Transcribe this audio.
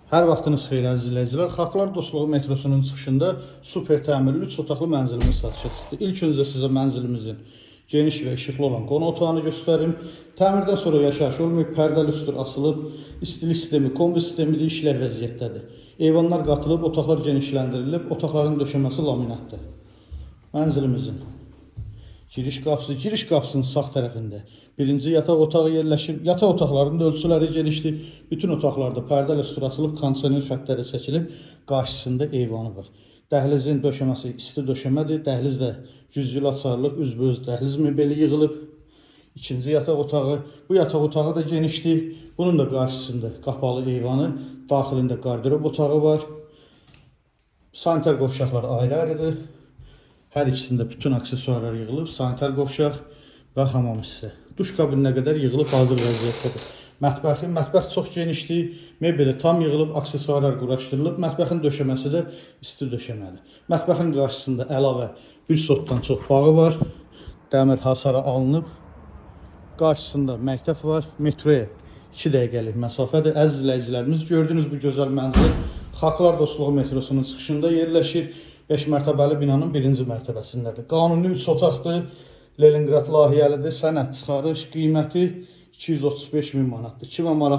Hər vaxtınız xeyir əziz izləyicilər. Xalqlar Dostluğu metrosunun çıxışında super təmirli 3 otaqlı mənzilimiz satışa çıxdı. İlk öncə sizə mənzilimizin geniş və işıqlı olan qonaq otağını göstərim. Təmirdən sonra yaşayış olmayıb, pərdə lüstr asılıb, istilik sistemi, kombi sistemi də işlər vəziyyətdədir. Eyvanlar qatılıb, otaqlar genişləndirilib, otaqların döşəməsi laminatdır. Mənzilimizin giriş qapısının sağ tərəfində birinci yataq otağı yerləşir. Yataq otaqlarının ölçüləri genişdir. Bütün otaqlarda pərdə lüstr asılıb, kondisioner xəttləri çəkilib, qarşısında eyvanı var. Dəhlizin döşəməsi isti döşəmədir. Dəhlizdə güzgül açarlıq, üzbəüz dəhliz mebeli yığılıb. İkinci yataq otağı. Bu yataq otağı da genişdir. Bunun da qarşısında qapalı eyvanı, daxilində qarderob otağı var. Sanitar qovşaqlar ayrı-ayrıdır. Hər ikisində bütün aksesuarlar yığılıb. Sanitar qovşaq və hamam hissə. Duş kabininə qədər yığılıb, hazır vəziyyətdədir. Mətbəx çox genişdir. Mebeli tam yığılıb, aksesuarlar quraşdırılıb. Mətbəxin döşəməsi də isti döşəməli. Mətbəxin qarşısında əlavə bir sotdan çox bağı var. Dəmir hasara alınıb. Qarşısında məktəb var. Metroya 2 dəqiqəlik məsafədir. Əziz izləyicilərimiz, gördüyünüz bu gözəl mənzil Xalqlar Dostluğu metrosunun çıxışında yerləşir. 5 mərtəbəli binanın 1-ci mərtəbəsindədir. Qanuni 3 otaqdır. Leningrad layihəlidir. Sənəd çıxarış qiyməti 235 min manatdır. Kimə maraq